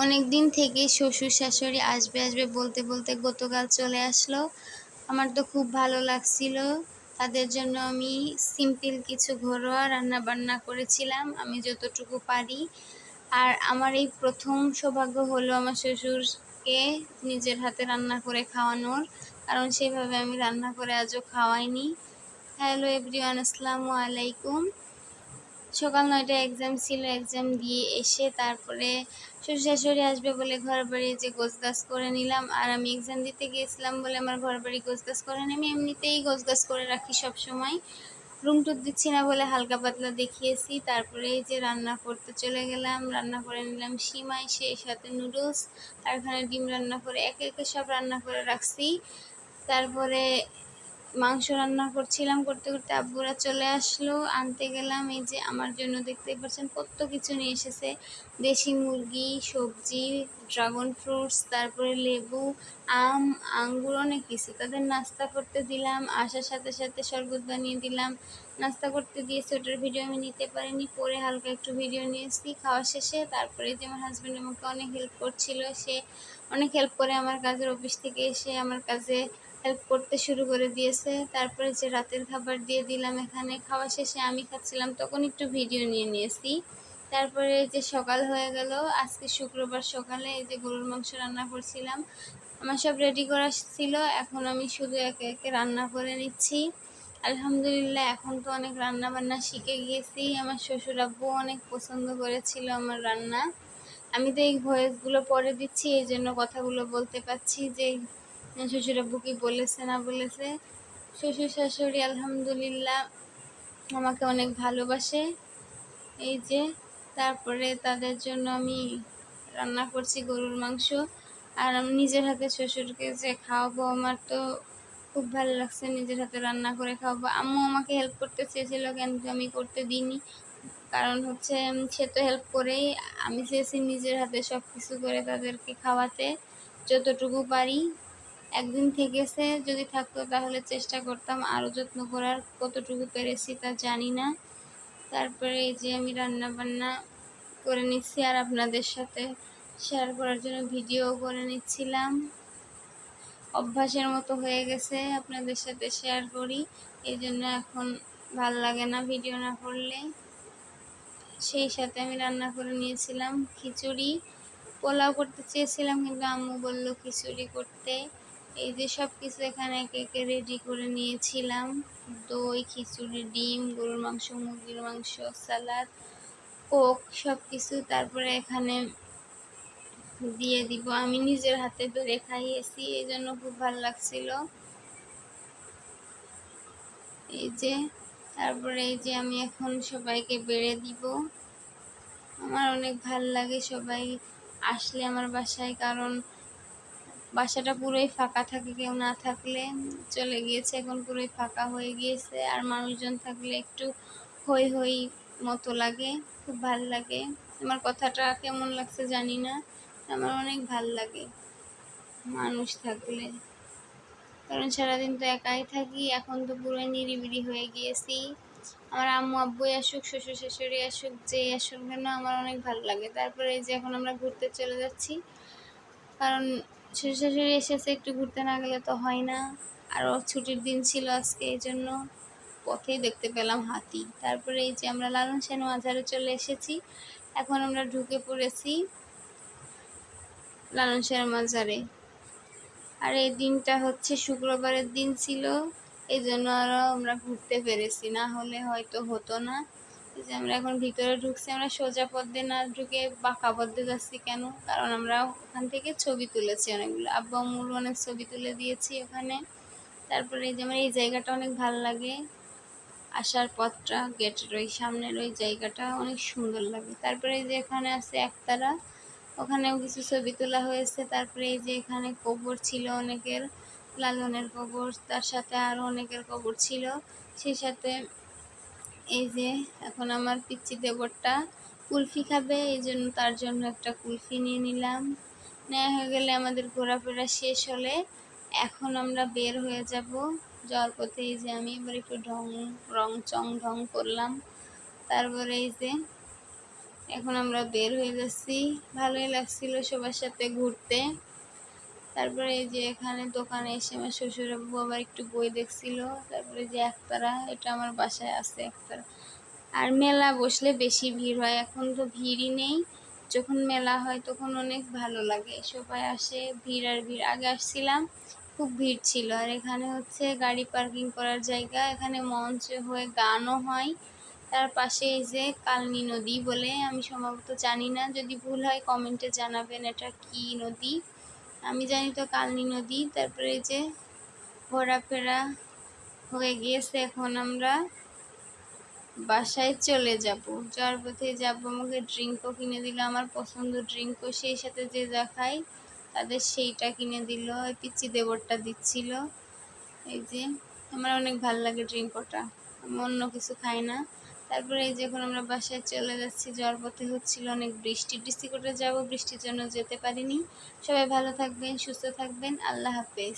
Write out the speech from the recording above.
অনেক দিন থেকেই শ্বশুর শাশুড়ি আসবে আসবে বলতে বলতে গতকাল চলে আসলো। আমার তো খুব ভালো লাগছিল। তাদের জন্য আমি সিম্পল কিছু ঘরোয়া রান্না বান্না করেছিলাম আমি যতটুকু পারি। আর আমার এই প্রথম সৌভাগ্য হলো আমার শ্বশুরকে নিজের হাতে রান্না করে খাওয়ানোর, কারণ সেভাবে আমি রান্না করে আজও খাওয়াইনি। হ্যালো এভরিওয়ান, আসসালামু আলাইকুম। সকাল ৯টায় এক্সাম ছিল, এক্সাম দিয়ে এসে তারপরে শ্বশুর শাশুড়ি আসবে বলে ঘর বাড়ি যে গোছগাছ করে নিলাম। আর আমি এক্সাম দিতে গিয়েছিলাম বলে আমার ঘর বাড়ি গোছগাছ করে নিই। আমি এমনিতেই গোছগাছ করে রাখি সব সময়। রুম টুর দিচ্ছি না বলে হালকা পাতলা দেখিয়েছি। তারপরে এই যে রান্না করতে চলে গেলাম, রান্না করে নিলাম সিমাই, সেই সাথে নুডলস, আর এখানে ডিম রান্না করে একে একে সব রান্না করে রাখছি। তারপরে মাংস রান্না করছিলাম, করতে করতে আব্বুরা চলে আসলো, আনতে গেলাম। এই যে আমার জন্য দেখতেই পাচ্ছেন কত কিছু নিয়ে এসেছে, দেশি মুরগি, সবজি, ড্রাগন ফ্রুটস, তারপরে লেবু, আম, আঙ্গুর, অনেক কিছু। তাদের নাস্তা করতে দিলাম, আসার সাথে সাথে শরবত বানিয়ে দিলাম। নাস্তা করতে দিয়েছি, ওটার ভিডিও আমি নিতে পারিনি, পরে হালকা একটু ভিডিও নিয়েছি খাওয়া শেষে। তারপরে যে আমার হাজব্যান্ড আমাকে অনেক হেল্প করছিল, সে অনেক হেল্প করে আমার কাজের অফিস থেকে এসে আমার কাজে হেল্প করতে শুরু করে দিয়েছে। তারপরে যে রাতের খাবার দিয়ে দিলাম, এখানে খাওয়া শেষে আমি খাচ্ছিলাম, তখন একটু ভিডিও নিয়ে নিয়েছি। তারপরে যে সকাল হয়ে গেল, আজকে শুক্রবার সকালে এই যে গরুর মাংস রান্না করছিলাম। আমার সব রেডি করা ছিল, এখন আমি শুধু একে একে রান্না করে নিচ্ছি। আলহামদুলিল্লাহ, এখন তো অনেক রান্না বান্না শিখে গিয়েছি। আমার শ্বশুর আব্বু অনেক পছন্দ করেছিল আমার রান্না। আমি তো এই ভয়েসগুলো পরে দিচ্ছি, এই জন্য কথাগুলো বলতে পারছি যে শ্বশুর আব্বু কি বলেছে না বলেছে। শ্বশুর শাশুড়ি আলহামদুলিল্লাহ আমাকে অনেক ভালোবাসে। এই যে তারপরে তাদের জন্য আমি রান্না করছি গরুর মাংস, আর আমি নিজের হাতে শ্বশুরকে যে খাওয়াবো, আমার তো খুব ভালো লাগছে নিজের হাতে রান্না করে খাওয়াবো। আম্মু আমাকে হেল্প করতে চেয়েছিল কিন্তু আমি করতে দিইনি, কারণ হচ্ছে সে তো হেল্প করেই, আমি চেয়েছি নিজের হাতে সব কিছু করে তাদেরকে খাওয়াতে যতটুকু পারি। একদিন থেকেছে, যদি থাকতো তাহলে চেষ্টা করতাম আরও যত্ন করার, কতটুকু পেরেছি তা জানি না। তারপরে এই যে আমি রান্না বান্না করে নিচ্ছি আর আপনাদের সাথে শেয়ার করার জন্য ভিডিও করে নিচ্ছিলাম। অভ্যাসের মতো হয়ে গেছে আপনাদের সাথে শেয়ার করি, এই জন্য এখন ভাল লাগে না ভিডিও না করলে। সেই সাথে আমি রান্না করে নিয়েছিলাম খিচুড়ি। পোলাও করতে চেয়েছিলাম কিন্তু আম্মু বলল খিচুড়ি করতে। এই যে সব কিছু এখানে একে একে রেডি করে নিয়েছিলাম, দই, খিচুড়ি, ডিম, গরুর মাংস, মুরগির মাংস, সালাদ, কোক, সব কিছু। তারপরে এখানে দিয়ে দিব, আমি নিজের হাতে বেড়ে খাইয়েছি, এই জন্য খুব ভালো লাগছিল। এই যে তারপরে এই যে আমি এখন সবাইকে বেড়ে দিব। আমার অনেক ভালো লাগে সবাই আসলে আমার বাসায়, কারণ বাসাটা পুরোই ফাঁকা থাকে, কেউ না থাকলে। চলে গিয়েছে, এখন পুরোই ফাঁকা হয়ে গিয়েছে, আর মানুষজন থাকলে একটু হই হই মতো লাগে, খুব ভাল লাগে। আমার কথাটা কেমন লাগছে জানি না, আমার অনেক ভাল লাগে মানুষ থাকলে, কারণ সারাদিন তো একাই থাকি, এখন তো পুরোই নিরিবিলি হয়ে গিয়েছি। আমার আম্মু আব্বুই আসুক, শ্বশুর শাশুড়ি আসুক, যে আসুক কেন আমার অনেক ভালো লাগে। তারপরে এই যে এখন আমরা ঘুরতে চলে যাচ্ছি, কারণ শ্বশুর শাশুড়ি এসেছে, একটু ঘুরতে না গেলে তো হয় না। আরও ছুটির দিন ছিল আজকে, এই জন্য পথেই দেখতে পেলাম হাতি। তারপরে এই যে আমরা লালন শাহ মাজারে চলে এসেছি, এখন আমরা ঢুকে পড়েছি লালন শাহ মাজারে। আর এই দিনটা হচ্ছে শুক্রবারের দিন ছিল, এই জন্য আরও আমরা ঘুরতে পেরেছি, না হলে হয়তো হতো না। এই যে আমরা এখন ভিতরে ঢুকছি, আমরা সোজা পথ দিয়ে না ঢুকে বাঁকা পথ দিয়ে যাচ্ছি কেন, কারণ আমরা ওখান থেকে ছবি তুলেছি অনেকগুলো, আব্বু আম্মুর অনেক ছবি তুলে দিয়েছি ওখানে। তারপরে এই যে আমার এই জায়গাটা অনেক ভালো লাগে, আসার পথটা, গেটের ওই সামনের ওই জায়গাটা অনেক সুন্দর লাগে। তারপরে এই যে এখানে আছে একতারা, ওখানেও কিছু ছবি তোলা হয়েছে। তারপরে এই যে এখানে কবর ছিল অনেকের, লালনের কবর, তার সাথে আরও অনেকের কবর ছিল। সেই সাথে এই যে এখন আমার পিচ্চি দেবরটা কুলফি খাবে, এই জন্য তার জন্য একটা কুলফি নিয়ে নিলাম। নেওয়া হয়ে গেলে আমাদের ঘোরাফেরা শেষ হলে এখন আমরা বের হয়ে যাব। যাওয়ার পথে এই যে আমি এবার একটু রং চং ঢং করলাম। তারপরে এই যে এখন আমরা বের হয়ে যাচ্ছি। ভালোই লাগছিল সবার সাথে ঘুরতে। তারপরে এই যে এখানে দোকানে এসে আমার শ্বশুরাব্বু আবার একটু বই দেখছিল। তারপরে যে একতারা, এটা আমার বাসায় আছে একতারা। আর মেলা বসলে বেশি ভিড় হয়, এখন তো ভিড়ই নেই। যখন মেলা হয় তখন অনেক ভালো লাগে, সবাই আসে, ভিড় আর ভিড়। আগে আসছিলাম, খুব ভিড় ছিল। আর এখানে হচ্ছে গাড়ি পার্কিং করার জায়গা, এখানে মঞ্চ হয়ে গানও হয়। তার পাশে এই যে কালনী নদী বলে, আমি সম্ভবত জানি না, যদি ভুল হয় কমেন্টে জানাবেন এটা কি নদী। আমি জানি তো কালনী নদী। তারপরে এই যে ঘোরাফেরা হয়ে গিয়েছে, এখন আমরা বাসায় চলে যাব। যাওয়ার পথে যাব, আমাকে ড্রিঙ্কও কিনে দিল, আমার পছন্দ ড্রিঙ্কও, সেই সাথে যে যা খাই তাদের সেইটা কিনে দিল। ওই পিচ্চি দেবরটা দিচ্ছিল। এই যে আমার অনেক ভালো লাগে ড্রিঙ্কটা, আমি অন্য কিছু খাই না। তারপরে এই যে এখন আমরা বাসায় চলে যাচ্ছি। যাওয়ার পথে হচ্ছিল অনেক বৃষ্টি, বৃষ্টি করে যাব, বৃষ্টির জন্য যেতে পারিনি। সবাই ভালো থাকবেন, সুস্থ থাকবেন, আল্লাহ হাফেজ।